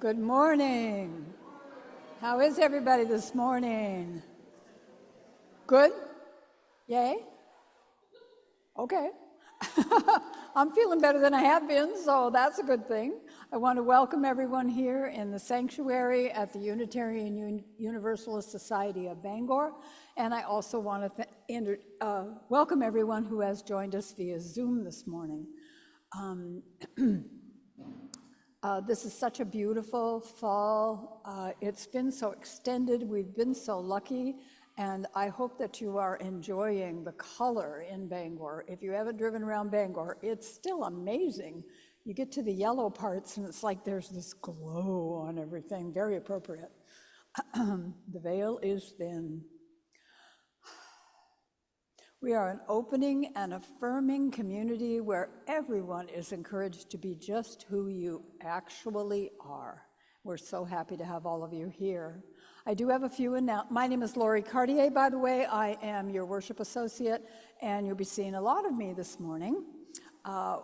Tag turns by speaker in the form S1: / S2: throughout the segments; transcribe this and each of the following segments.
S1: Good morning. How is everybody this morning? Good? Yay? Okay. I'm feeling better than I have been, so that's a good thing. I want to welcome everyone here in the sanctuary at the Unitarian Universalist Society of Bangor, and I also want to welcome everyone who has joined us via Zoom this morning. This is such a beautiful fall. It's been so extended. We've been so lucky. And I hope that you are enjoying the color in Bangor. If you haven't driven around Bangor, it's still amazing. You get to the yellow parts and it's like there's this glow on everything, very appropriate. The veil is thin. We are an opening and affirming community where everyone is encouraged to be just who you actually are. We're so happy to have all of you here. I do have a few announcements. My name is Lori Cartier, by the way. I am your worship associate, and you'll be seeing a lot of me this morning.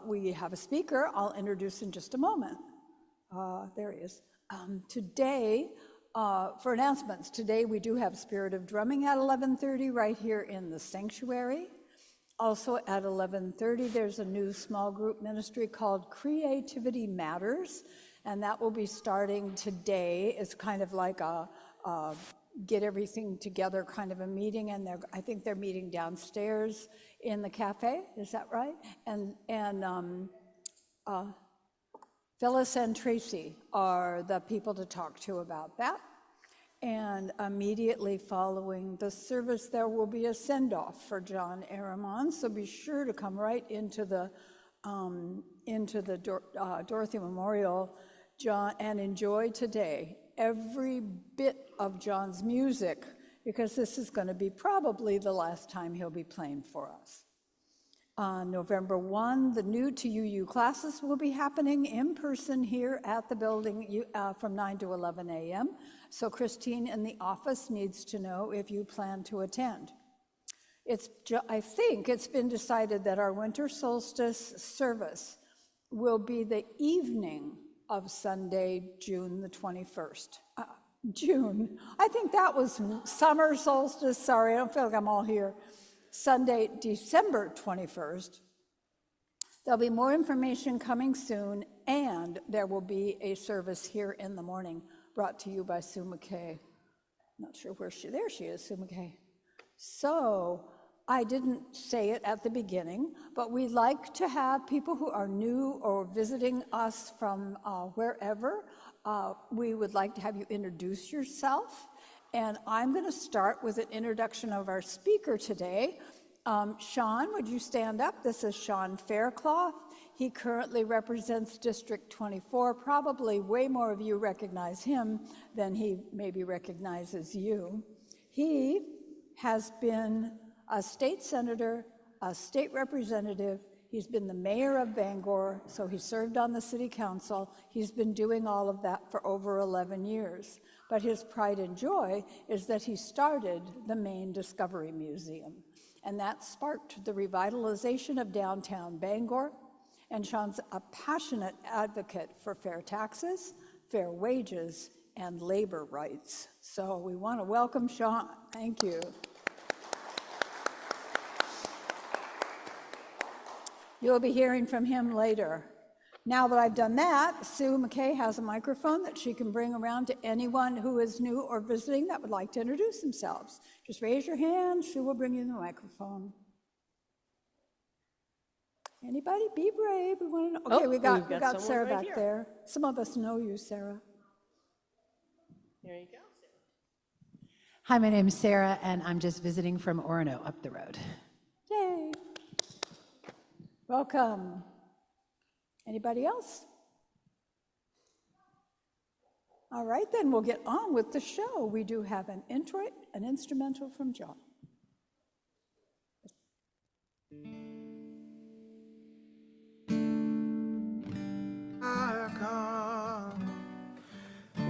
S1: We have a speaker I'll introduce in just a moment. There he is. Today, for announcements, today we do have Spirit of Drumming at 11:30 right here in the sanctuary. Also at 11:30, there's a new small group ministry called Creativity Matters, and that will be starting today. It's kind of like a get everything together kind of a meeting, and I think they're meeting downstairs in the cafe. Is that right? And Phyllis and Tracy are the people to talk to about that. And immediately following the service, there will be a send-off for John Aramon. So be sure to come right into the Dorothy Memorial, John, and enjoy today every bit of John's music, because this is going to be probably the last time he'll be playing for us. On November 1, the new to UU classes will be happening in person here at the building from 9 to 11 a.m. So Christine in the office needs to know if you plan to attend. I think it's been decided that our winter solstice service will be the evening of Sunday, June the 21st. June, I think that was summer solstice. Sorry, I don't feel like I'm all here. Sunday, December 21st. There'll be more information coming soon, and there will be a service here in the morning brought to you by Sue McKay. Not sure where there she is, Sue McKay. So I didn't say it at the beginning, but we like to have people who are new or visiting us from wherever. We would like to have you introduce yourself. And I'm going to start with an introduction of our speaker today. Sean, would you stand up? This is Sean Faircloth. He currently represents District 24. Probably way more of you recognize him than he maybe recognizes you. He has been a state senator, a state representative. He's been the mayor of Bangor, so he served on the city council. He's been doing all of that for over 11 years. But his pride and joy is that he started the Maine Discovery Museum, and that sparked the revitalization of downtown Bangor. And Sean's a passionate advocate for fair taxes, fair wages, and labor rights. So we want to welcome Sean. Thank you. You'll be hearing from him later. Now that I've done that, Sue McKay has a microphone that she can bring around to anyone who is new or visiting that would like to introduce themselves. Just raise your hand, Sue will bring you the microphone. Anybody? Be brave. We want to know. Okay, we got Sarah back there. Some of us know you, Sarah.
S2: There you go, Sarah.
S3: Hi, my name is Sarah, and I'm just visiting from Orono up the road.
S1: Yay. Welcome. Anybody else? All right, then we'll get on with the show. We do have an instrumental from John.
S4: Overcome,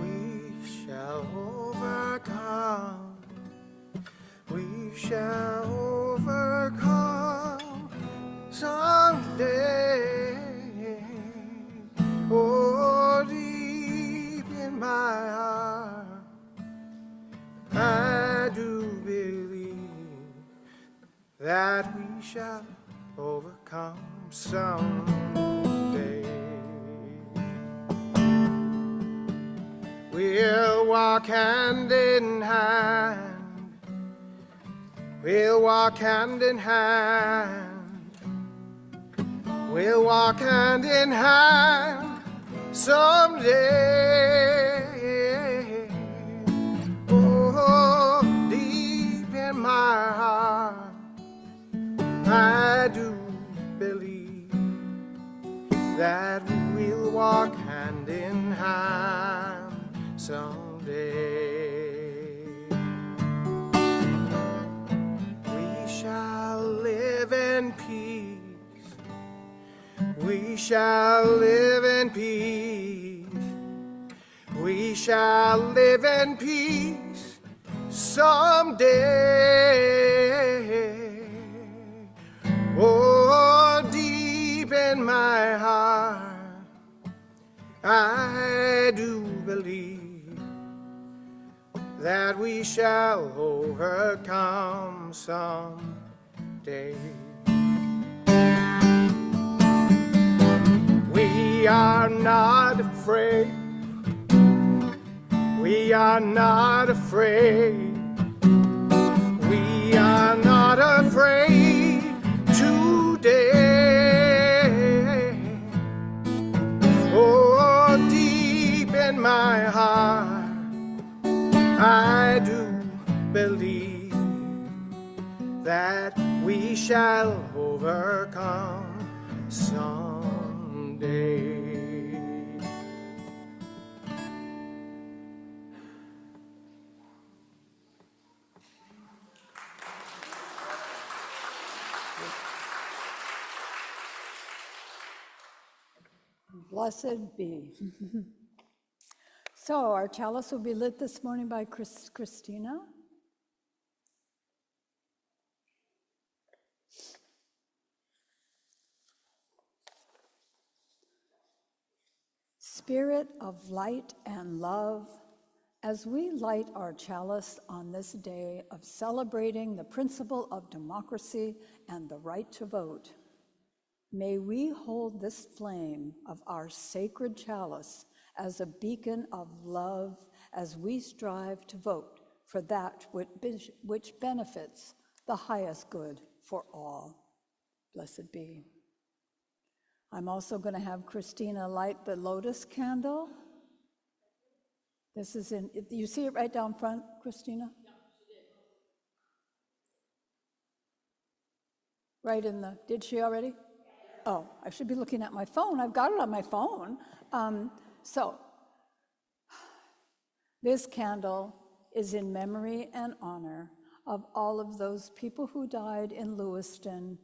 S4: we shall overcome, we shall overcome someday. Oh, deep shall overcome someday. We'll walk hand in hand. We'll walk hand in hand. We'll walk hand in hand someday. Oh, deep in my heart, I do believe that we'll walk hand in hand someday. We shall live in peace. We shall live in peace. We shall live in peace someday. Oh, deep in my heart, I do believe that we shall overcome someday. We are not afraid. We are not afraid. We are not afraid today. Oh, deep in my heart, I do believe that we shall overcome someday.
S1: Blessed be. So our chalice will be lit this morning by Christina. Spirit of light and love, as we light our chalice on this day of celebrating the principle of democracy and the right to vote, may we hold this flame of our sacred chalice as a beacon of love as we strive to vote for that which benefits the highest good for all. Blessed be. I'm also going to have Christina light the lotus candle. This is in, you see it right down front, Christina? Yeah, she did. Right in the, did she already? Oh, I should be looking at my phone. I've got it on my phone. So, this candle is in memory and honor of all of those people who died in Lewiston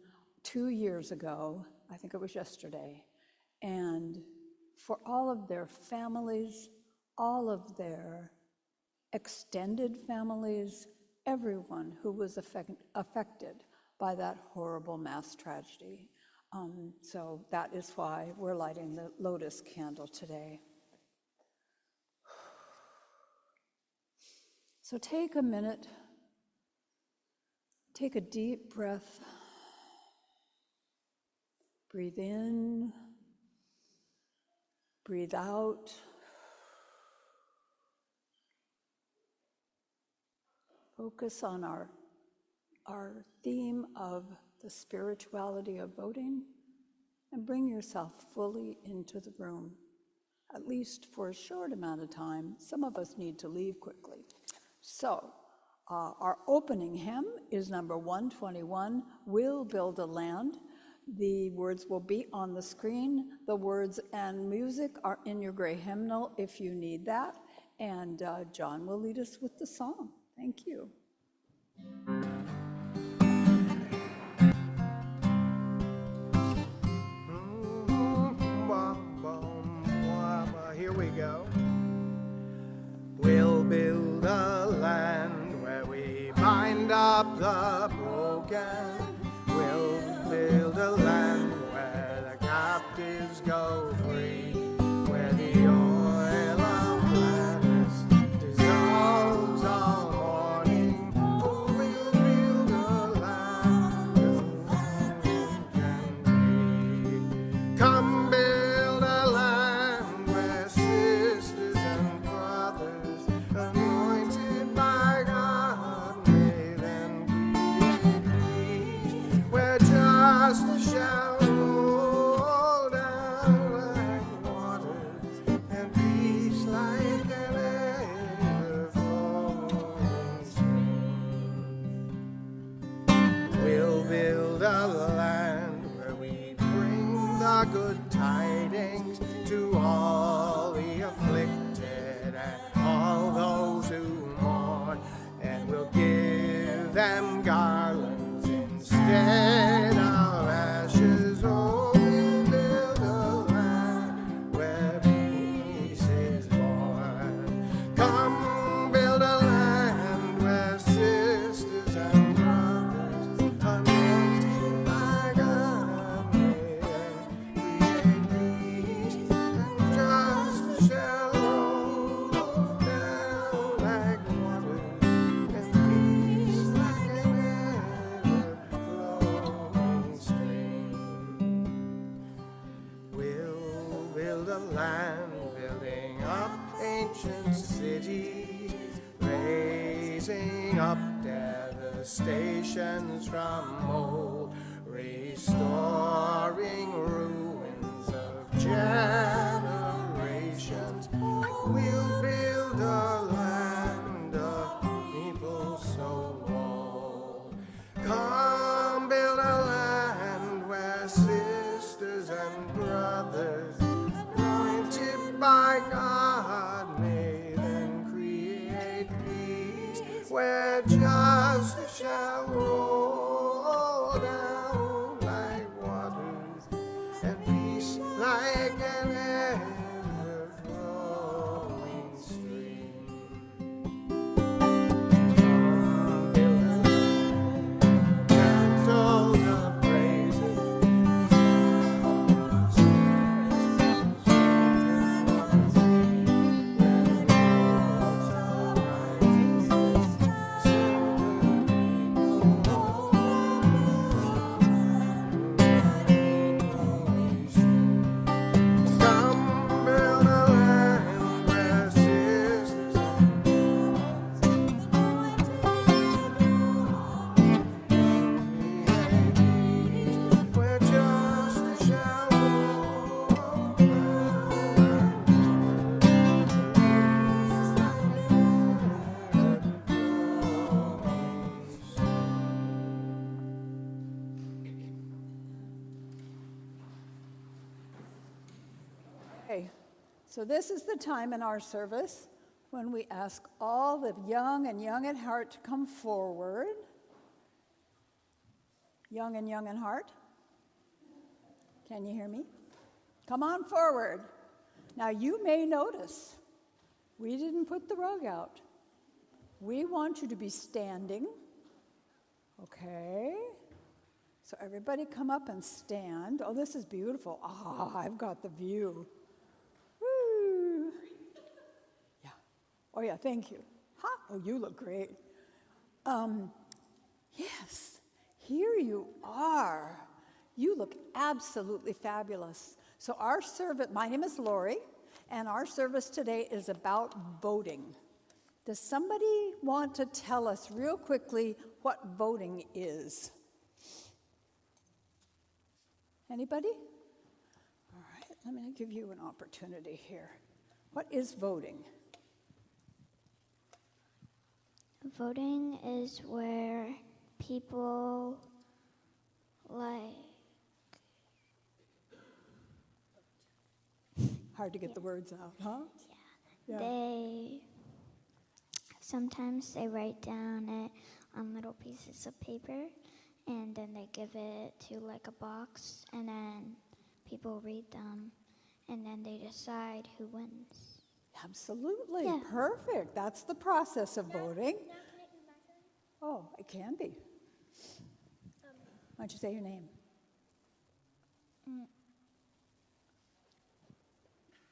S1: 2 years ago. I think it was yesterday. And for all of their families, all of their extended families, everyone who was affected by that horrible mass tragedy. So that is why we're lighting the lotus candle today. So take a minute, take a deep breath, breathe in, breathe out. Focus on our theme of the spirituality of voting, and bring yourself fully into the room, at least for a short amount of time. Some of us need to leave quickly. So, our opening hymn is number 121, We'll Build a Land. The words will be on the screen. The words and music are in your gray hymnal if you need that. And John will lead us with the song. Thank you.
S4: Here we go. We'll build a land where we bind up the broken. We'll build a land where the captives go free, where the oil of gladness dissolves all mourning. Oh, we'll build a land up ancient cities, raising up devastations from old, restoring ruins of generations. We'll build a land of people so old. Come build a land where sisters and brothers, anointed by God, may then create peace, where justice shall roll down like waters, and peace like an ever-flowing stream. Come build a land, canto the praises where justice shall roll
S1: Okay, so this is the time in our service when we ask all the young and young at heart to come forward. Young and young at heart? Can you hear me? Come on forward. Now you may notice we didn't put the rug out. We want you to be standing. Okay. So everybody come up and stand. Oh, this is beautiful. Ah, I've got the view. Woo. Yeah. Oh, yeah, thank you. Huh? Oh, you look great. Yes, here you are. You look absolutely fabulous. So our service, my name is Lori, and our service today is about voting. Does somebody want to tell us real quickly what voting is? Anybody? All right, let me give you an opportunity here. What is voting?
S5: Voting is where people
S1: Hard to get the words out, huh? Yeah.
S5: Sometimes they write down it on little pieces of paper, and then they give it to like a box, and then people read them, and then they decide who wins.
S1: Absolutely,
S5: Yeah.
S1: perfect. That's the process of voting. Oh, it can be. Why don't you say your name?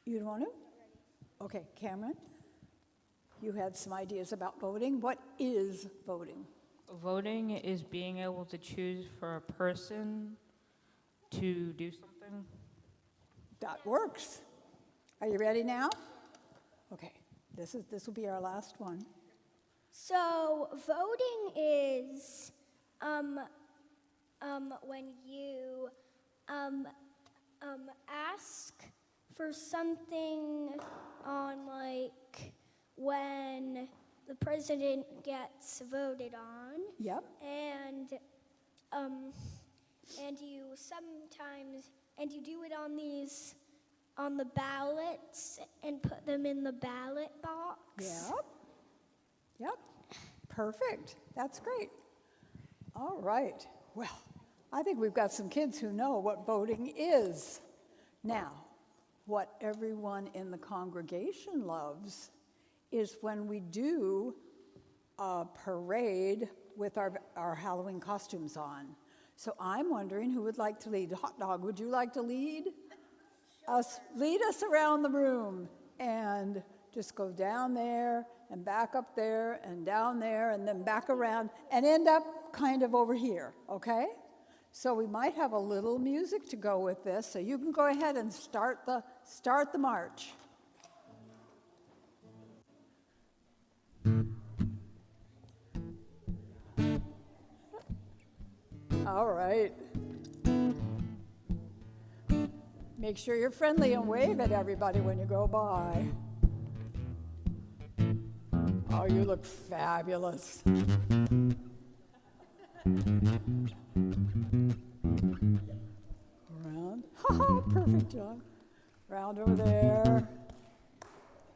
S1: You don't want to? Okay, Cameron, you had some ideas about voting. What is voting?
S6: Voting is being able to choose for a person to do something.
S1: That works. Are you ready now? Okay, this will be our last one.
S7: So voting is when you ask for something on like when the president gets voted on.
S1: Yep.
S7: And you do it on the ballots and put them in the ballot box.
S1: Yep. Yep. Perfect. That's great. All right. Well, I think we've got some kids who know what voting is. Now, what everyone in the congregation loves is when we do a parade with our Halloween costumes on. So I'm wondering who would like to lead. Hot Dog, would you like to lead us? Lead us around the room and just go down there and back up there and down there and then back around and end up kind of over here, okay? So we might have a little music to go with this, so you can go ahead and start the march. All right. Make sure you're friendly and wave at everybody when you go by. Oh, you look fabulous. Around. Ha, perfect, John. Round over there.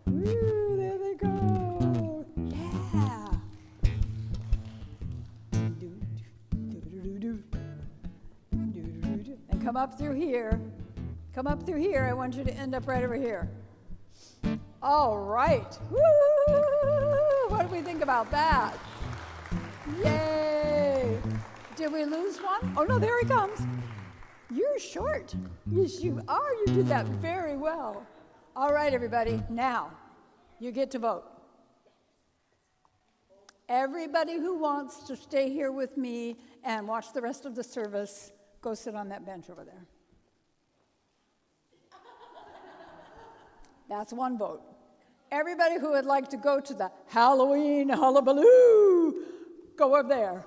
S1: Woo, there they go. Yeah. And come up through here. Come up through here. I want you to end up right over here. All right. Woo! What do we think about that? Yay! Did we lose one? Oh, no, there he comes. You're short. Yes, you are. You did that very well. All right, everybody. Now, you get to vote. Everybody who wants to stay here with me and watch the rest of the service, go sit on that bench over there. That's one vote. Everybody who would like to go to the Halloween hullabaloo, go over there.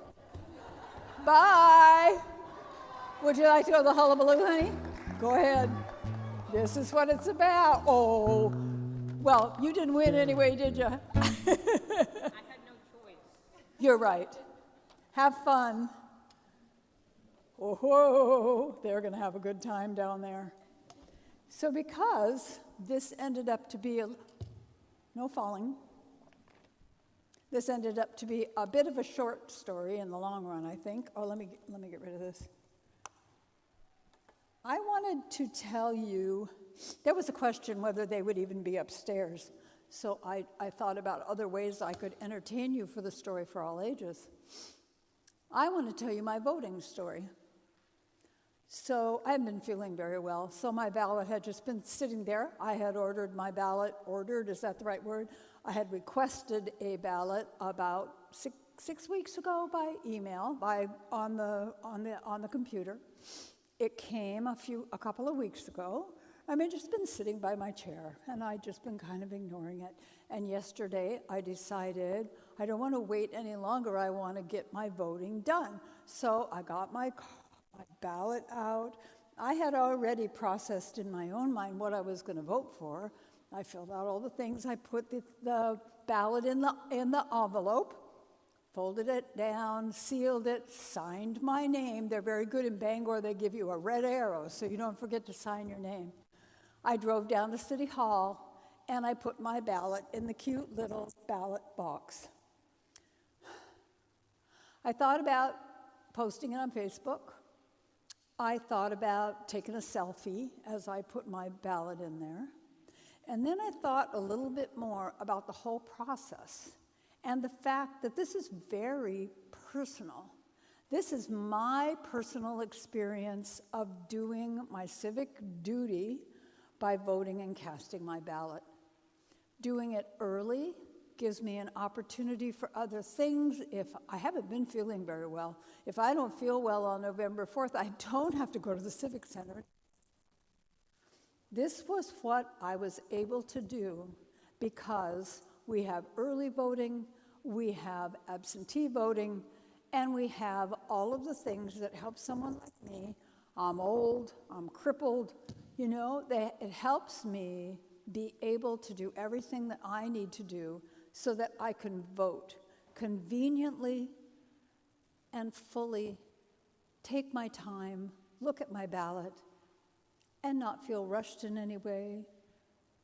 S1: Bye. Would you like to go to the hullabaloo, honey? Go ahead. This is what it's about. Oh, well, you didn't win anyway, did you? I had
S6: no choice.
S1: You're right. Have fun. Oh, they're going to have a good time down there. So because this ended up to be no falling. This ended up to be a bit of a short story in the long run, I think. Oh, let me get rid of this. I wanted to tell you, there was a question whether they would even be upstairs. So I thought about other ways I could entertain you for the story for all ages. I want to tell you my voting story. So I haven't been feeling very well, so my ballot had just been sitting there. I had ordered my ballot, ordered, is that the right word? I had requested a ballot about six weeks ago by email, on the computer. It came a couple of weeks ago. I mean, just been sitting by my chair, and I'd just been kind of ignoring it. And yesterday, I decided I don't want to wait any longer. I want to get my voting done. So I got my ballot out. I had already processed in my own mind what I was going to vote for. I filled out all the things. I put the ballot in the envelope, folded it down, sealed it, signed my name. They're very good in Bangor. They give you a red arrow so you don't forget to sign your name. I drove down to City Hall, and I put my ballot in the cute little ballot box. I thought about posting it on Facebook. I thought about taking a selfie as I put my ballot in there. And then I thought a little bit more about the whole process and the fact that this is very personal. This is my personal experience of doing my civic duty by voting and casting my ballot. Doing it early gives me an opportunity for other things. If I haven't been feeling very well, if I don't feel well on November 4th, I don't have to go to the Civic Center. This was what I was able to do because we have early voting, we have absentee voting, and we have all of the things that help someone like me. I'm old, I'm crippled, it helps me be able to do everything that I need to do so that I can vote conveniently and fully, take my time, look at my ballot, and not feel rushed in any way.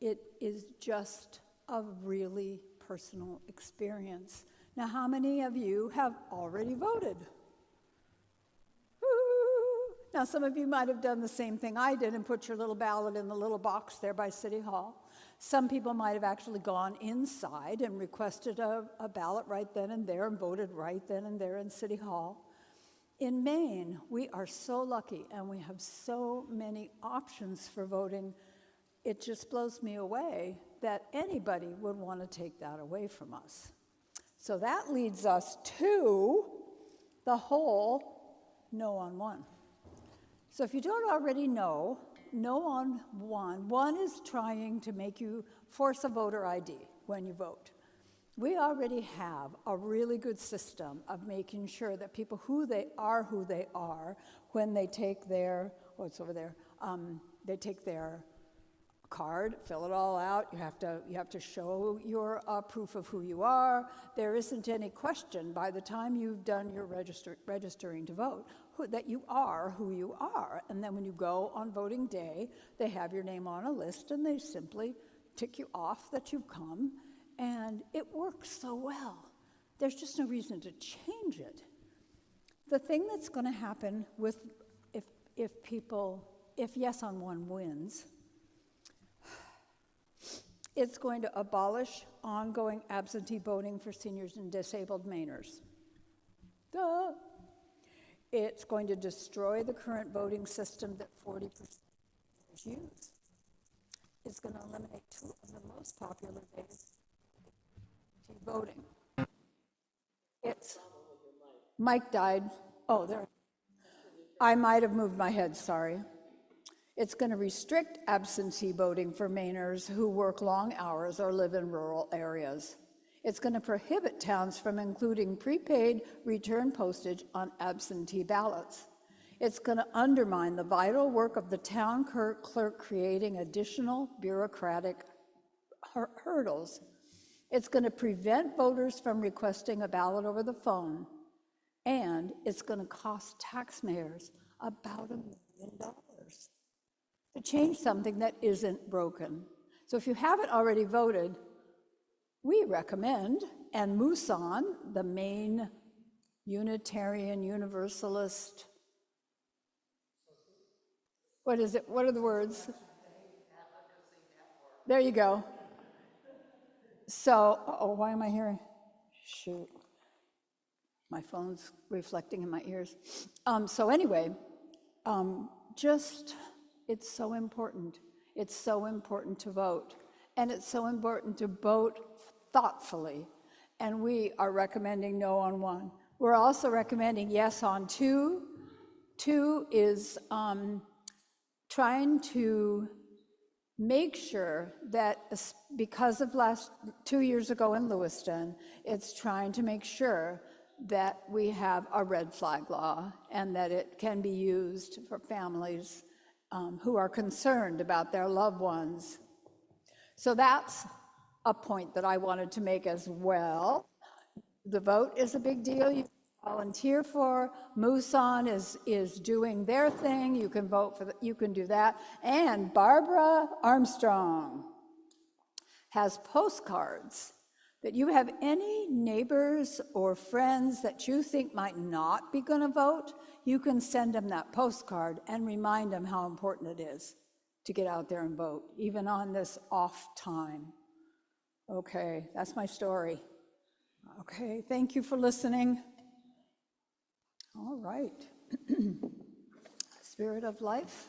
S1: It is just a really personal experience. Now, how many of you have already voted? Woo! Now, some of you might have done the same thing I did and put your little ballot in the little box there by City Hall. Some people might have actually gone inside and requested a ballot right then and there and voted right then and there in City Hall. In Maine, we are so lucky and we have so many options for voting. It just blows me away that anybody would want to take that away from us. So that leads us to the whole no on one. So if you don't already know, no on one is trying to make you force a voter ID when you vote. We already have a really good system of making sure that people who they are when they take their, oh, it's over there, they take their card, fill it all out. You have to show your proof of who you are. There isn't any question by the time you've done your registering to vote that you are who you are. And then when you go on voting day, they have your name on a list and they simply tick you off that you've come. And it works so well. There's just no reason to change it. The thing that's going to happen with if yes on one wins, it's going to abolish ongoing absentee voting for seniors and disabled Mainers. Duh. It's going to destroy the current voting system that 40% use. It's going to eliminate two of the most popular days of voting. It's Mike died. Oh, there. I might have moved my head, sorry. It's going to restrict absentee voting for Mainers who work long hours or live in rural areas. It's going to prohibit towns from including prepaid return postage on absentee ballots. It's going to undermine the vital work of the town clerk, creating additional bureaucratic hurdles. It's going to prevent voters from requesting a ballot over the phone. And it's going to cost taxpayers about $1 million to change something that isn't broken. So if you haven't already voted, we recommend, and Musan, the main Unitarian Universalist, what is it? What are the words? There you go. So, why am I hearing? Shoot. My phone's reflecting in my ears. So anyway, it's so important. It's so important to vote. And it's so important to vote thoughtfully. And we are recommending no on one. We're also recommending yes on two. Two is trying to make sure that, because of 2 years ago in Lewiston, it's trying to make sure that we have a red flag law and that it can be used for families who are concerned about their loved ones. So that's a point that I wanted to make as well. The vote is a big deal. You can volunteer for. Musan is doing their thing. You can vote for you can do that. And Barbara Armstrong has postcards that you have any neighbors or friends that you think might not be going to vote, you can send them that postcard and remind them how important it is to get out there and vote, even on this off time. Okay, that's my story. Okay, thank you for listening. All right. Spirit of life.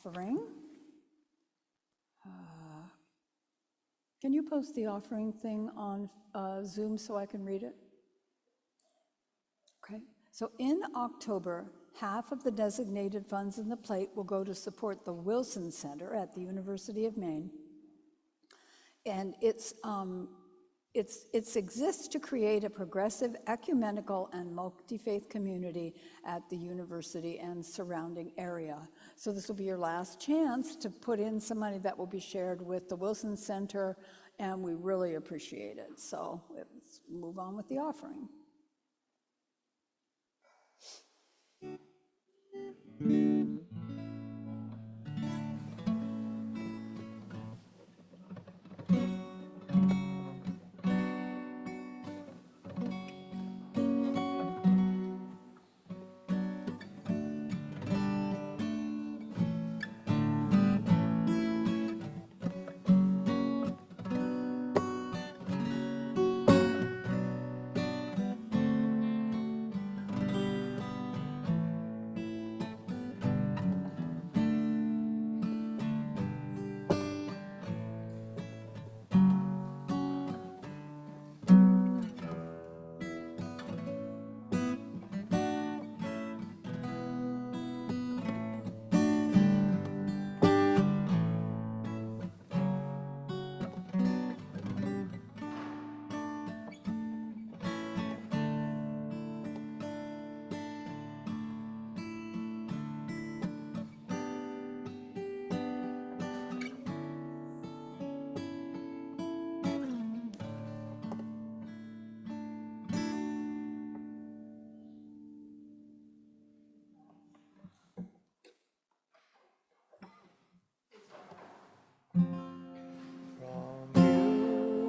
S1: Offering. Can you post the offering thing on Zoom so I can read it? Okay. So in October, half of the designated funds in the plate will go to support the Wilson Center at the University of Maine. And it's It exists to create a progressive, ecumenical, and multi-faith community at the university and surrounding area. So this will be your last chance to put in some money that will be shared with the Wilson Center, and we really appreciate it. So let's move on with the offering.
S4: From you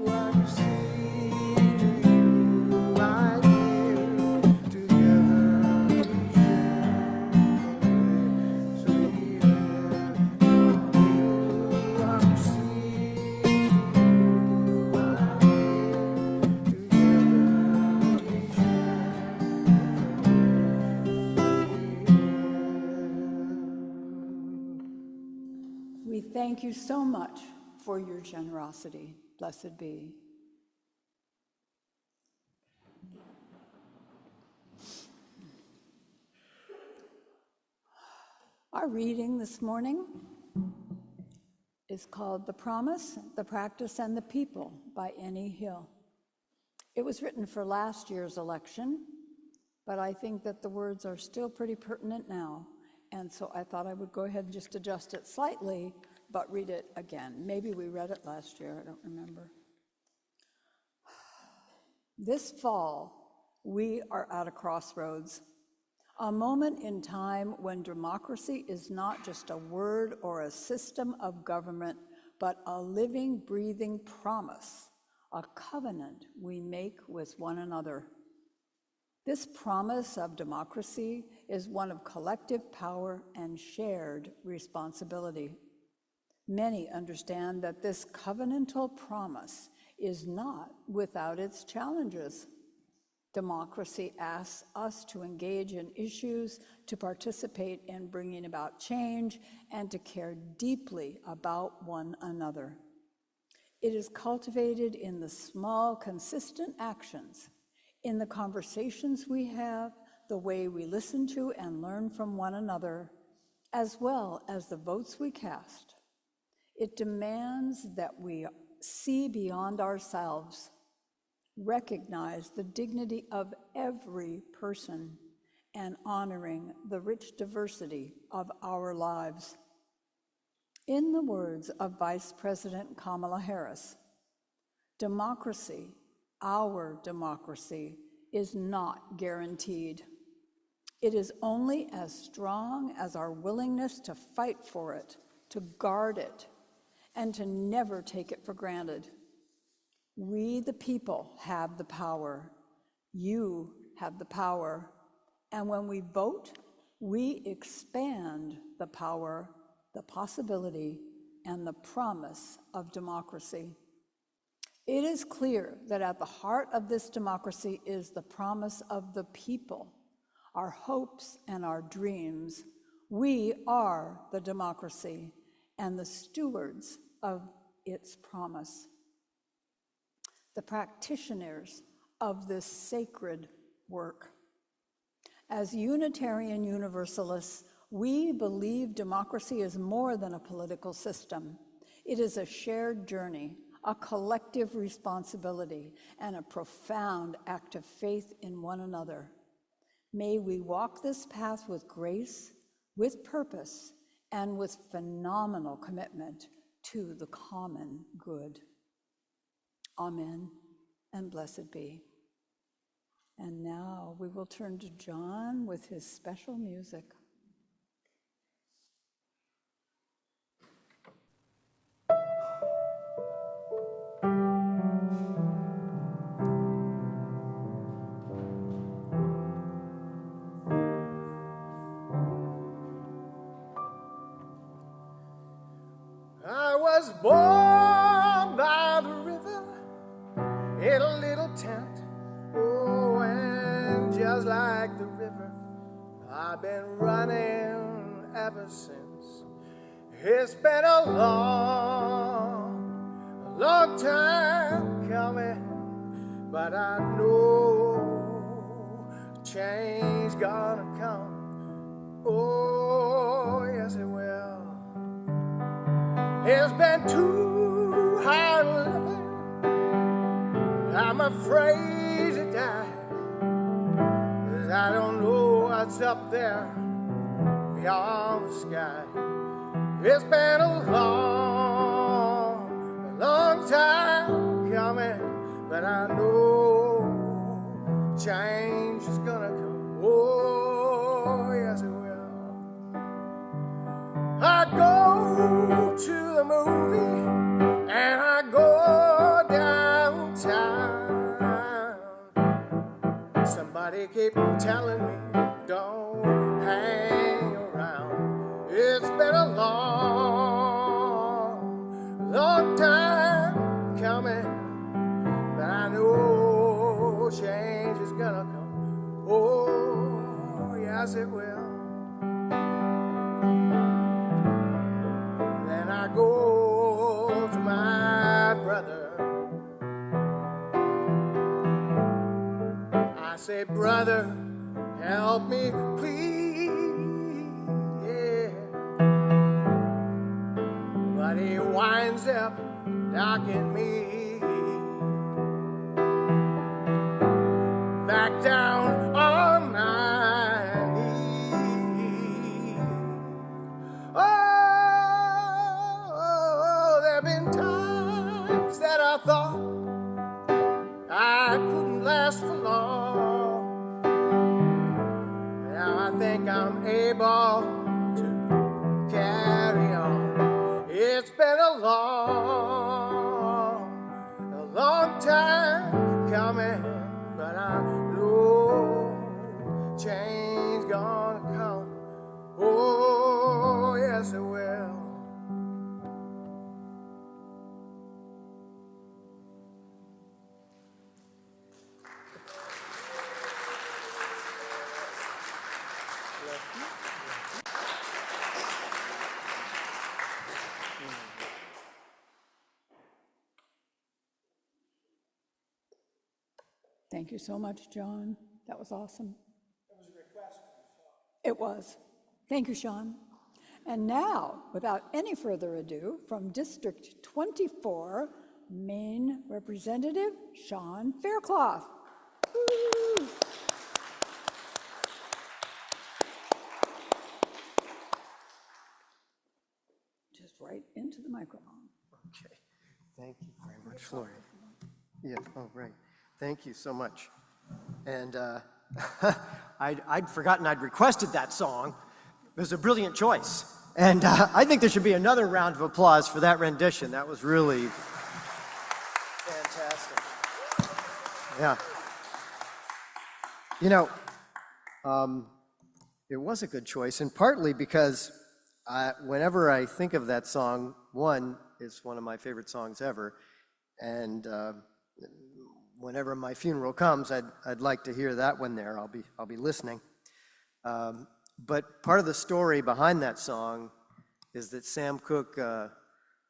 S4: I see to you I give, together we share the sweet air. From you I see to you I give, together we share the
S1: We thank you so much for your generosity. Blessed be. Our reading this morning is called The Promise, the Practice, and the People by Annie Hill. It was written for last year's election, but I think that the words are still pretty pertinent now, and so I thought I would go ahead and just adjust it slightly, but read it again. Maybe we read it last year, I don't remember. This fall, we are at a crossroads, a moment in time when democracy is not just a word or a system of government, but a living, breathing promise, a covenant we make with one another. This promise of democracy is one of collective power and shared responsibility. Many understand that this covenantal promise is not without its challenges. Democracy asks us to engage in issues, to participate in bringing about change, and to care deeply about one another. It is cultivated in the small, consistent actions, in the conversations we have, the way we listen to and learn from one another, as well as the votes we cast. It demands that we see beyond ourselves, recognize the dignity of every person, and honoring the rich diversity of our lives. In the words of Vice President Kamala Harris, democracy, our democracy, is not guaranteed. It is only as strong as our willingness to fight for it, to guard it, and to never take it for granted. We, the people, have the power. You have the power. And when we vote, we expand the power, the possibility, and the promise of democracy. It is clear that at the heart of this democracy is the promise of the people, our hopes and our dreams. We are the democracy and the stewards of its promise, the practitioners of this sacred work. As Unitarian Universalists, we believe democracy is more than a political system. It is a shared journey, a collective responsibility, and a profound act of faith in one another. May we walk this path with grace, with purpose, and with phenomenal commitment to the common good. Amen, and blessed be. And now we will turn to John with his special music.
S4: I was born by the river in a little tent. Oh, and just like the river, I've been running ever since. It's been a long time coming, but I know change gonna come. Oh, yes it will. It's been too hard living. I'm afraid to die, 'cause I don't know what's up there beyond the sky. It's been a long time coming, but I know change is gonna come. Oh, yes it will. I go to the movie and I go downtown. Somebody keep telling me don't hang around. It's been a long time coming, but I know change is gonna come. Oh, yes it will. Then I go to my brother. I say, brother, help me, please, yeah. But he winds up knocking me back down on my knees. Oh, there have been times that I thought I couldn't last for long. Now I think I'm able to carry on. It's been a long time coming, but I know change gonna come. Oh, yes it will.
S1: Thank you so much, John. That was awesome. That was a request. It was. Thank you, Sean. And now, without any further ado, from District 24, Maine Representative Sean Faircloth. Woo! Just right into the microphone.
S8: Okay. Thank you very much, Lori. Yeah, oh, right. Thank you so much. And I'd forgotten I'd requested that song. It was a brilliant choice. And I think there should be another round of applause for that rendition. That was really fantastic. Yeah. You know, it was a good choice, and partly because whenever I think of that song, one, it's one of my favorite songs ever, and whenever my funeral comes, I'd like to hear that one there. I'll be listening. But part of the story behind that song is that Sam Cooke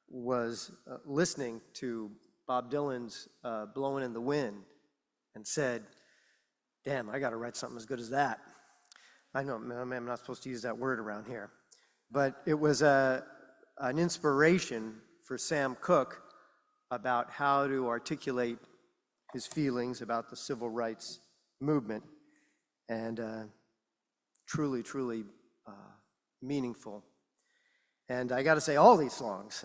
S8: was listening to Bob Dylan's "Blowin' in the Wind" and said, "Damn, I got to write something as good as that." I know I'm not supposed to use that word around here, but it was an inspiration for Sam Cooke about how to articulate his feelings about the civil rights movement, and truly, truly meaningful. And I got to say, all these songs,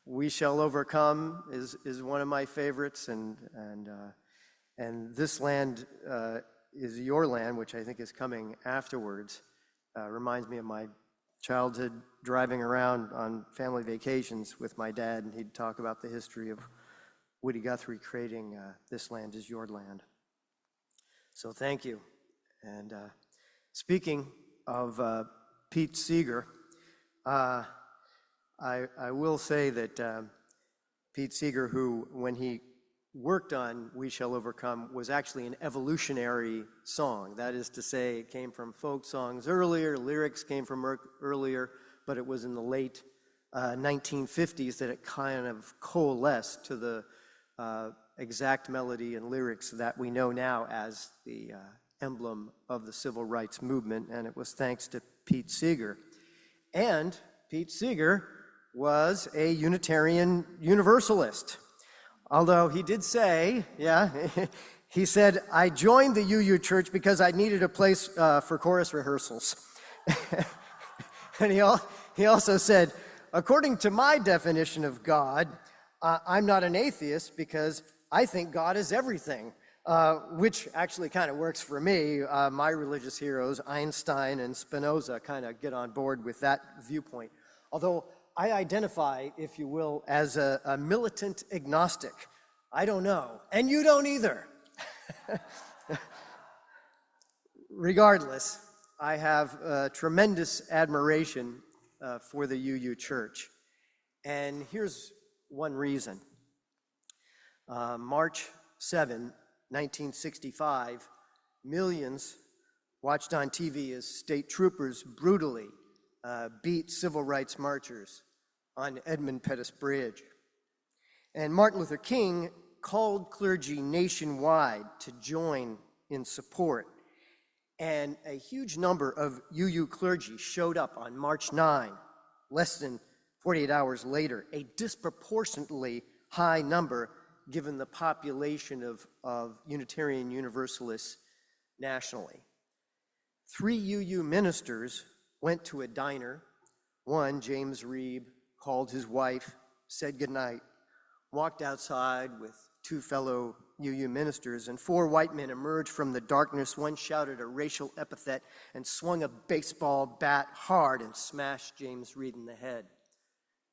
S8: "We Shall Overcome" is one of my favorites, and "This Land Is Your Land," which I think is coming afterwards, reminds me of my childhood driving around on family vacations with my dad, and he'd talk about the history of Woody Guthrie creating "This Land Is Your Land." So thank you. And speaking of Pete Seeger, I will say that Pete Seeger, who, when he worked on "We Shall Overcome," was actually an evolutionary song. That is to say, it came from folk songs earlier, lyrics came from earlier, but it was in the late 1950s that it kind of coalesced to the exact melody and lyrics that we know now as the emblem of the civil rights movement, and it was thanks to Pete Seeger. And Pete Seeger was a Unitarian Universalist. Although he did say, he said, "I joined the UU Church because I needed a place for chorus rehearsals." And he also said, "According to my definition of God, I'm not an atheist because I think God is everything," which actually kind of works for me. My religious heroes, Einstein and Spinoza, kind of get on board with that viewpoint. Although I identify, if you will, as a militant agnostic. I don't know, and you don't either. Regardless, I have tremendous admiration for the UU Church. And here's one reason. March 7, 1965, millions watched on TV as state troopers brutally beat civil rights marchers on Edmund Pettus Bridge. And Martin Luther King called clergy nationwide to join in support. And a huge number of UU clergy showed up on March 9, less than 48 hours later, a disproportionately high number given the population of Unitarian Universalists nationally. 3 UU ministers went to a diner. One, James Reeb, called his wife, said goodnight, walked outside with 2 fellow UU ministers, and 4 white men emerged from the darkness. One shouted a racial epithet and swung a baseball bat hard and smashed James Reeb in the head,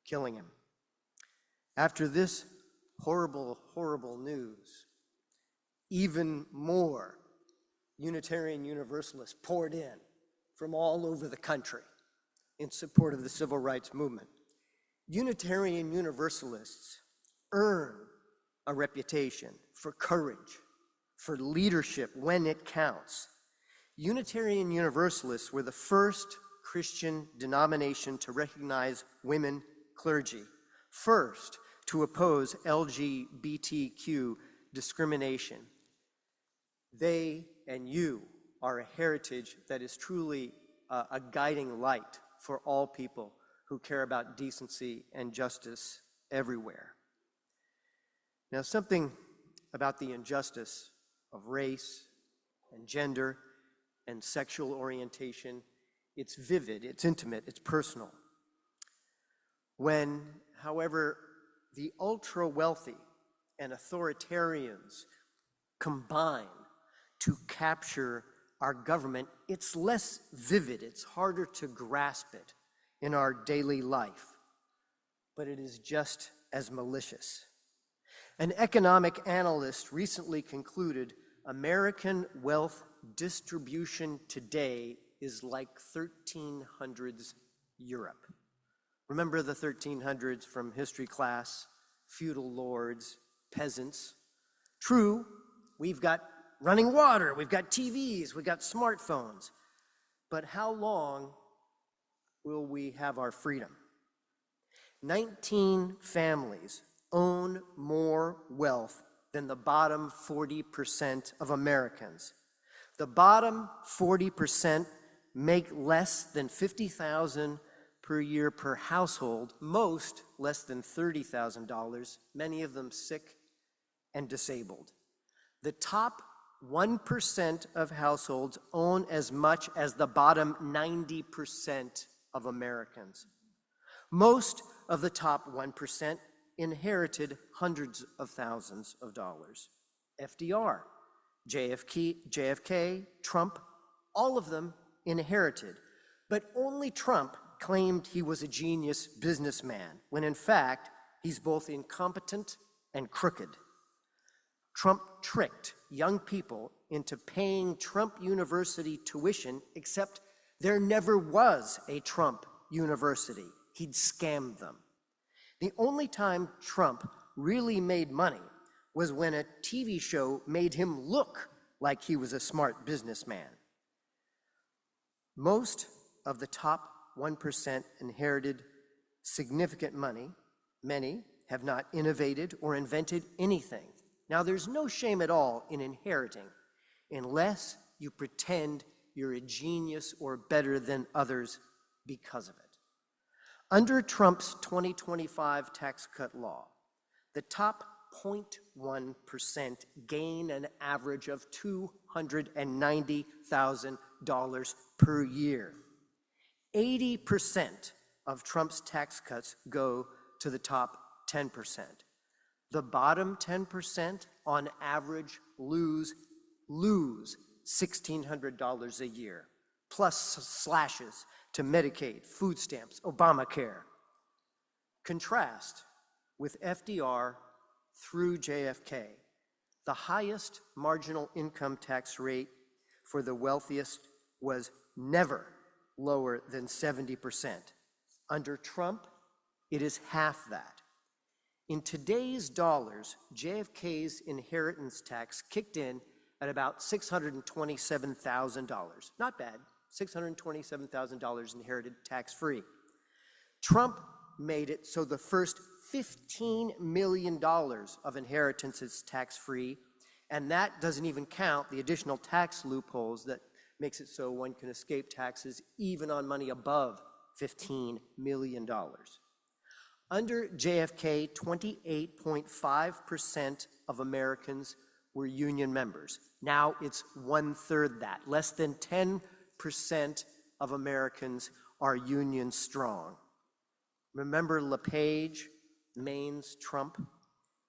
S8: killing him. After this horrible, horrible news, even more Unitarian Universalists poured in from all over the country in support of the civil rights movement. Unitarian Universalists earn a reputation for courage, for leadership when it counts. Unitarian Universalists were the first Christian denomination to recognize women clergy, first to oppose LGBTQ discrimination. They and you are a heritage that is truly a guiding light for all people who care about decency and justice everywhere. Now, something about the injustice of race and gender and sexual orientation, it's vivid, it's intimate, it's personal. When, however, the ultra-wealthy and authoritarians combine to capture our government, it's less vivid, it's harder to grasp it in our daily life, but it is just as malicious. An economic analyst recently concluded American wealth distribution today is like 1300s Europe. Remember the 1300s from history class, feudal lords, peasants. True, we've got running water, we've got TVs, we've got smartphones, but how long will we have our freedom? 19 families own more wealth than the bottom 40% of Americans. The bottom 40% make less than $50,000 per year per household, most less than $30,000, many of them sick and disabled. The top 1% of households own as much as the bottom 90% of Americans. Most of the top 1% inherited hundreds of thousands of dollars. FDR, JFK, Trump, all of them inherited. But only Trump claimed he was a genius businessman, when in fact, he's both incompetent and crooked. Trump tricked young people into paying Trump University tuition, except there never was a Trump University. He'd scammed them. The only time Trump really made money was when a TV show made him look like he was a smart businessman. Most of the top 1% inherited significant money. Many have not innovated or invented anything. Now, there's no shame at all in inheriting, unless you pretend you're a genius or better than others because of it. Under Trump's 2025 tax cut law, the top 0.1% gain an average of $290,000 per year. 80% of Trump's tax cuts go to the top 10%. The bottom 10% on average lose $1,600 a year, plus slashes to Medicaid, food stamps, Obamacare. Contrast with FDR through JFK, the highest marginal income tax rate for the wealthiest was never lower than 70%. Under Trump, it is half that. In today's dollars, JFK's inheritance tax kicked in at about $627,000. Not bad, $627,000 inherited tax-free. Trump made it so the first $15 million of inheritance is tax-free, and that doesn't even count the additional tax loopholes that makes it so one can escape taxes even on money above $15 million. Under JFK, 28.5% of Americans were union members. Now it's 1/3 that. Less than 10% of Americans are union strong. Remember LePage, Maine's Trump?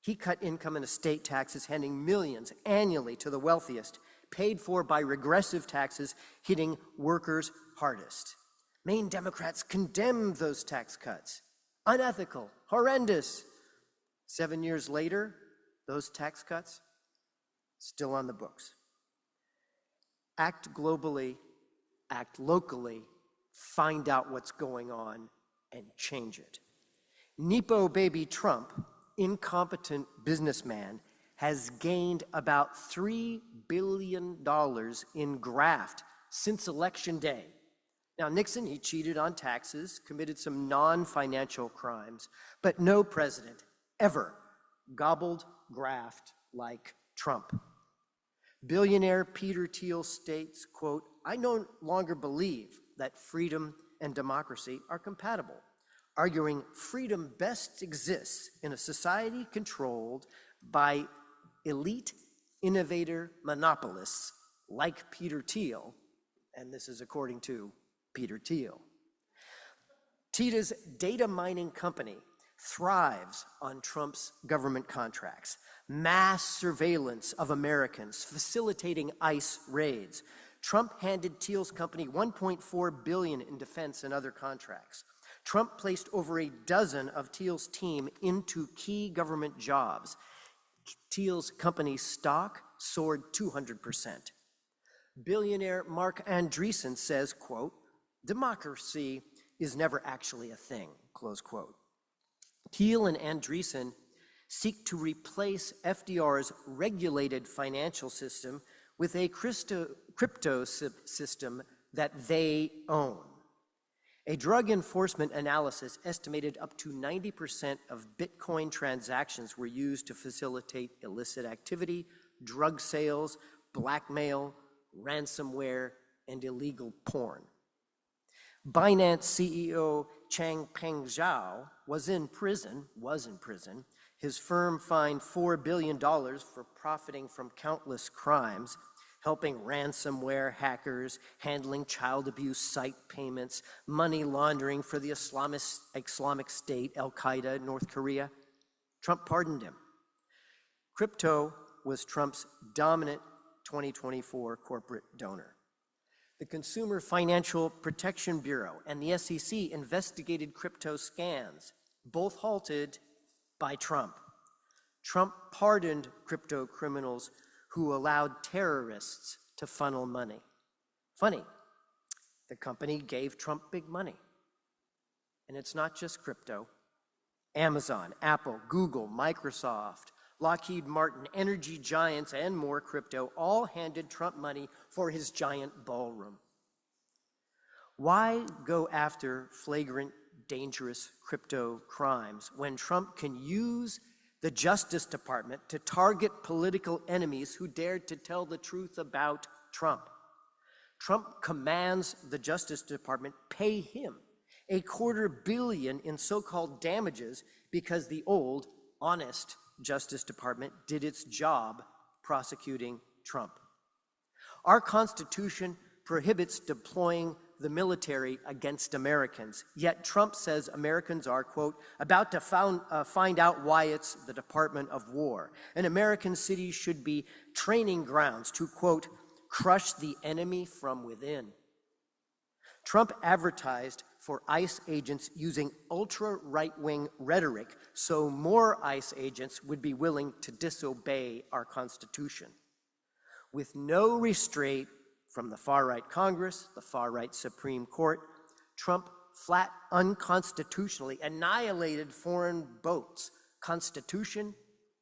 S8: He cut income and estate taxes, handing millions annually to the wealthiest, paid for by regressive taxes hitting workers hardest. Maine Democrats condemned those tax cuts. Unethical, horrendous. 7 years later, those tax cuts still on the books. Act globally, act locally, find out what's going on, and change it. Nepo baby Trump, incompetent businessman, has gained about $3 billion in graft since Election Day. Now, Nixon, he cheated on taxes, committed some non-financial crimes, but no president ever gobbled graft like Trump. Billionaire Peter Thiel states, quote, "I no longer believe that freedom and democracy are compatible, arguing freedom best exists in a society controlled by elite innovator monopolists like Peter Thiel," and this is according to Peter Thiel. TITA's data mining company thrives on Trump's government contracts, mass surveillance of Americans, facilitating ICE raids. Trump handed Thiel's company $1.4 billion in defense and other contracts. Trump placed over a dozen of Thiel's team into key government jobs. Thiel's company's stock soared 200%. Billionaire Mark Andreessen says, quote, "Democracy is never actually a thing," close quote. Thiel and Andreessen seek to replace FDR's regulated financial system with a crypto system that they own. A drug enforcement analysis estimated up to 90% of Bitcoin transactions were used to facilitate illicit activity, drug sales, blackmail, ransomware, and illegal porn. Binance CEO Changpeng Zhao was in prison. His firm fined $4 billion for profiting from countless crimes, helping ransomware hackers, handling child abuse site payments, money laundering for the Islamic State, Al-Qaeda, North Korea. Trump pardoned him. Crypto was Trump's dominant 2024 corporate donor. The Consumer Financial Protection Bureau and the SEC investigated crypto scams, both halted by Trump. Trump pardoned crypto criminals who allowed terrorists to funnel money. Funny, the company gave Trump big money. And it's not just crypto. Amazon, Apple, Google, Microsoft, Lockheed Martin, energy giants, and more crypto all handed Trump money for his giant ballroom. Why go after flagrant, dangerous crypto crimes when Trump can use the Justice Department to target political enemies who dared to tell the truth about Trump? Trump commands the Justice Department pay him $250 million in so-called damages because the old, honest Justice Department did its job prosecuting Trump. Our Constitution prohibits deploying the military against Americans, yet Trump says Americans are, quote, about to find out why it's the Department of War, and American cities should be training grounds to, quote, crush the enemy from within. Trump advertised for ICE agents using ultra-right-wing rhetoric so more ICE agents would be willing to disobey our Constitution. With no restraint from the far-right Congress, the far-right Supreme Court, Trump flat unconstitutionally annihilated foreign boats. Constitution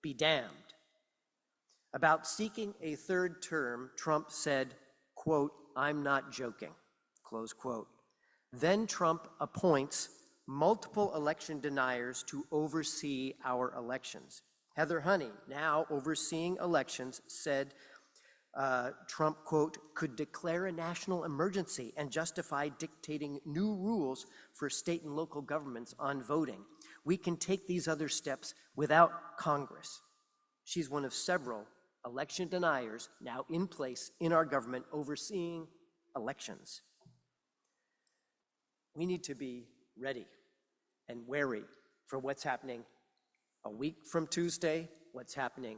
S8: be damned. About seeking a third term, Trump said, quote, I'm not joking, close quote. Then Trump appoints multiple election deniers to oversee our elections. Heather Honey, now overseeing elections, said Trump, quote, could declare a national emergency and justify dictating new rules for state and local governments on voting. We can take these other steps without Congress. She's one of several election deniers now in place in our government overseeing elections. We need to be ready and wary for what's happening a week from Tuesday, what's happening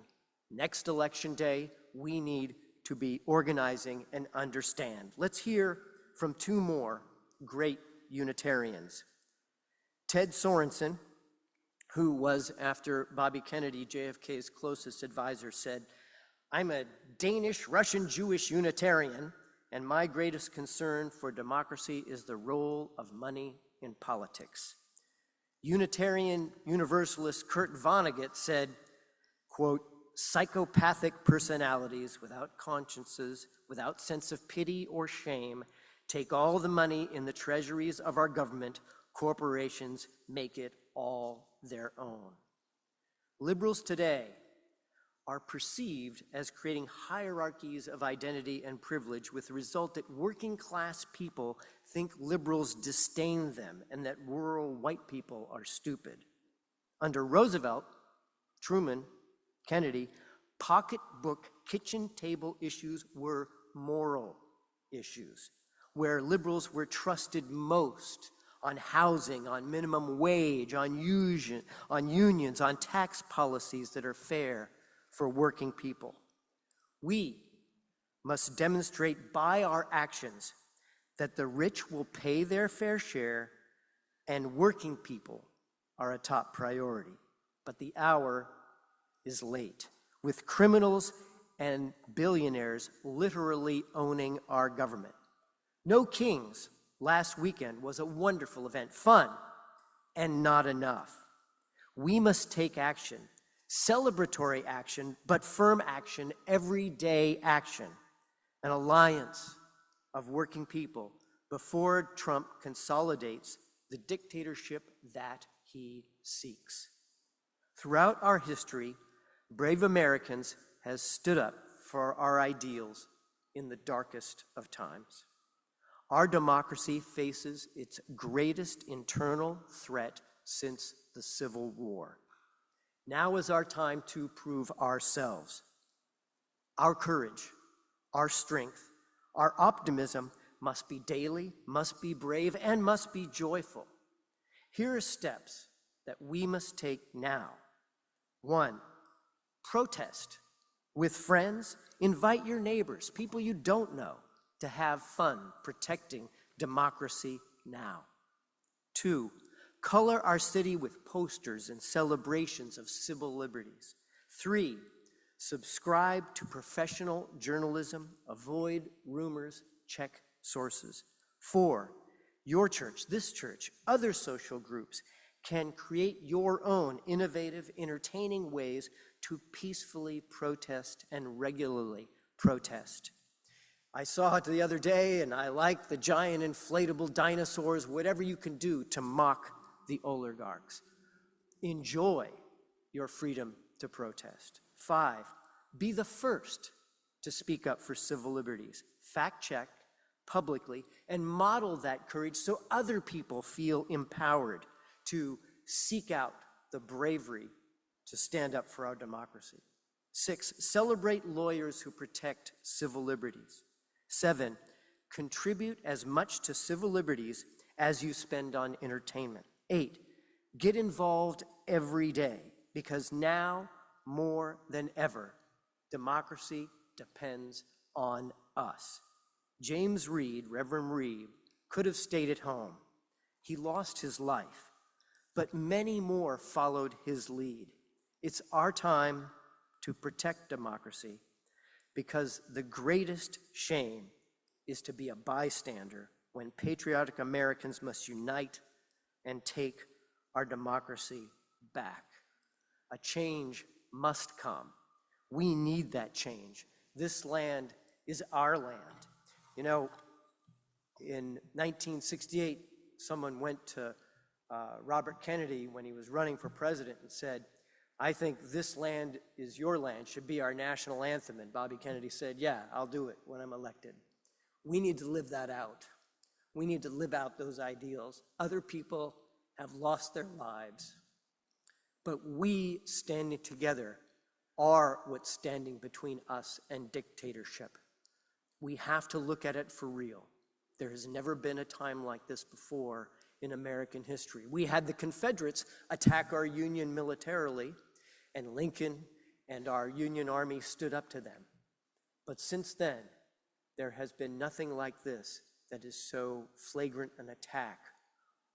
S8: next election day. We need to be organizing and understand. Let's hear from two more great Unitarians. Ted Sorensen, who was, after Bobby Kennedy, JFK's closest advisor, said, I'm a Danish, Russian, Jewish Unitarian, and my greatest concern for democracy is the role of money in politics. Unitarian Universalist Kurt Vonnegut said, quote, psychopathic personalities without consciences, without sense of pity or shame, take all the money in the treasuries of our government. Corporations make it all their own. Liberals today are perceived as creating hierarchies of identity and privilege, with the result that working class people think liberals disdain them and that rural white people are stupid. Under Roosevelt, Truman, Kennedy, pocketbook kitchen table issues were moral issues, where liberals were trusted most on housing, on minimum wage, on unions, on tax policies that are fair for working people. We must demonstrate by our actions that the rich will pay their fair share and working people are a top priority. But the hour is late, with criminals and billionaires literally owning our government. No Kings last weekend was a wonderful event, fun, and not enough. We must take action, celebratory action, but firm action, everyday action, an alliance of working people before Trump consolidates the dictatorship that he seeks. Throughout our history, brave Americans has stood up for our ideals in the darkest of times. our democracy faces its greatest internal threat since the Civil War. Now is our time to prove ourselves. Our courage, our strength, our optimism must be daily, must be brave, and must be joyful. Here are steps that we must take now. 1, protest with friends. Invite your neighbors, people you don't know, to have fun protecting democracy now. 2, color our city with posters and celebrations of civil liberties. 3, subscribe to professional journalism, avoid rumors, check sources. 4, your church, this church, other social groups can create your own innovative, entertaining ways to peacefully protest and regularly protest. I saw it the other day, and I like the giant inflatable dinosaurs, whatever you can do to mock the oligarchs. Enjoy your freedom to protest. 5, be the first to speak up for civil liberties. Fact check publicly and model that courage so other people feel empowered to seek out the bravery to stand up for our democracy. 6, celebrate lawyers who protect civil liberties. 7, contribute as much to civil liberties as you spend on entertainment. 8, get involved every day, because now more than ever, democracy depends on us. James Reed, Reverend Reed, could have stayed at home. He lost his life, but many more followed his lead. It's our time to protect democracy, because the greatest shame is to be a bystander when patriotic Americans must unite and take our democracy back. A change must come. We need that change. This land is our land. You know, in 1968, someone went to Robert Kennedy when he was running for president and said, "I think this land is your land, should be our national anthem." And Bobby Kennedy said, "Yeah, I'll do it when I'm elected." We need to live that out. We need to live out those ideals. Other people have lost their lives, but we standing together are what's standing between us and dictatorship. We have to look at it for real. There has never been a time like this before in American history. We had the Confederates attack our Union militarily, and Lincoln and our Union Army stood up to them. But since then, there has been nothing like this that is so flagrant an attack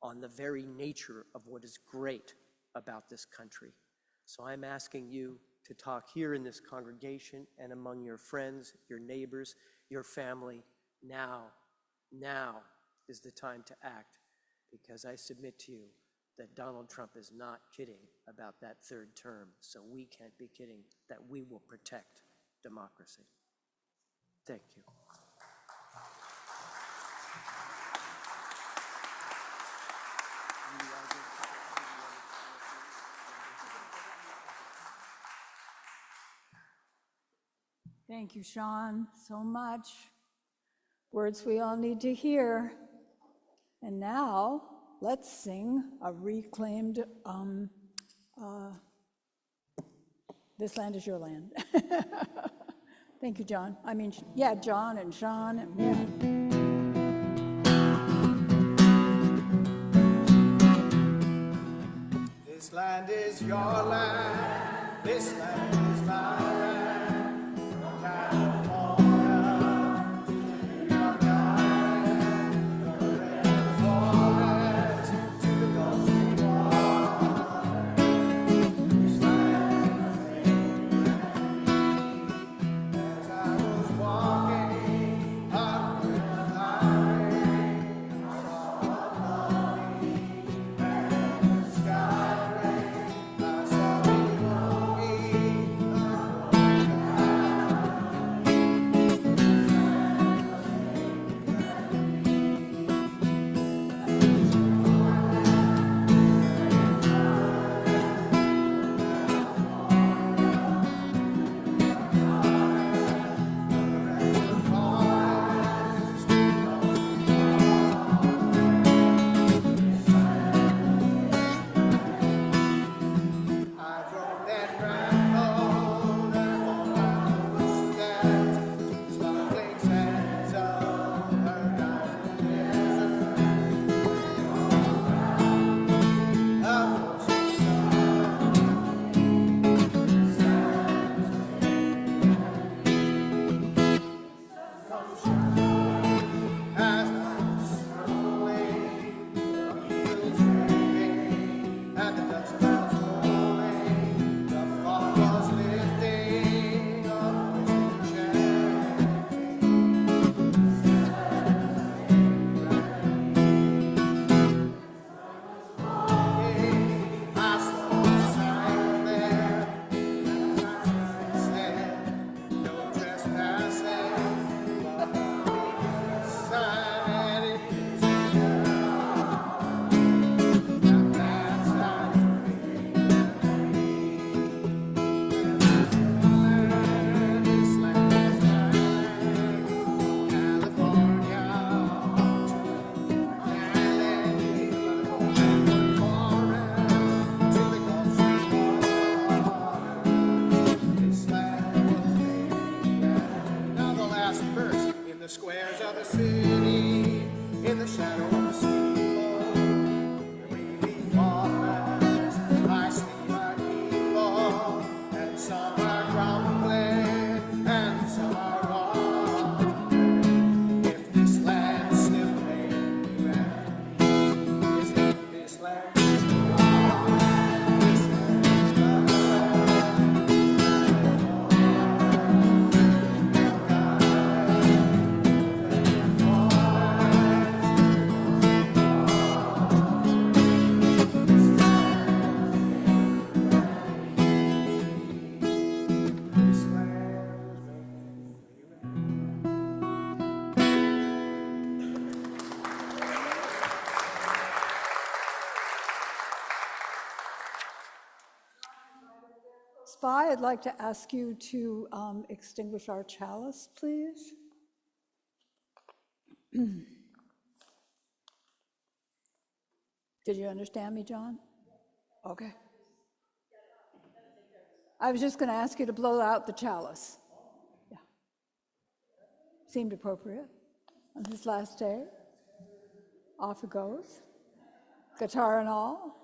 S8: on the very nature of what is great about this country. So I'm asking you to talk here in this congregation and among your friends, your neighbors, your family. Now is the time to act, because I submit to you that Donald Trump is not kidding about that third term, so we can't be kidding that we will protect democracy. Thank you.
S1: Thank you, Sean, so much. Words we all need to hear. And now, let's sing a reclaimed, This Land Is Your Land. Thank you, John. John and Sean.
S4: This land is your land, this land is my land, from California to the New York Island, from the red forest to the Gulf Stream water. This land as I was walking up the highway, I saw a lovely and the sky. I saw you walking
S1: Spy, I'd like to ask you to extinguish our chalice, please. Did you understand me, John? Okay. I was just going to ask you to blow out the chalice. Yeah. Seemed appropriate on his last day. Off it goes. Guitar and all.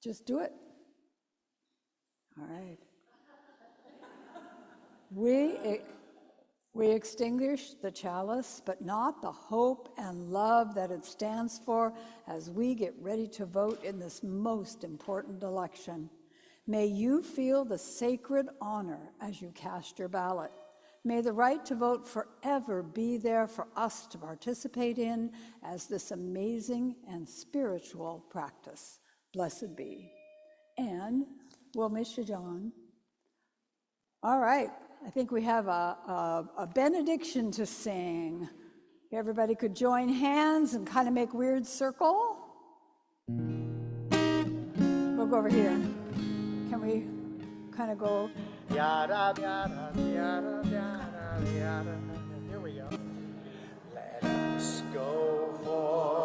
S1: Just do it. All right. We extinguish the chalice, but not the hope and love that it stands for as we get ready to vote in this most important election. May you feel the sacred honor as you cast your ballot. May the right to vote forever be there for us to participate in as this amazing and spiritual practice. Blessed be. And we'll miss you, John. All right, I think we have a benediction to sing. Everybody could join hands and kind of make weird circle. We'll go over here. Can we kind of go?
S4: Yada, yada, yada, yada, yada. Here we go. Let us go for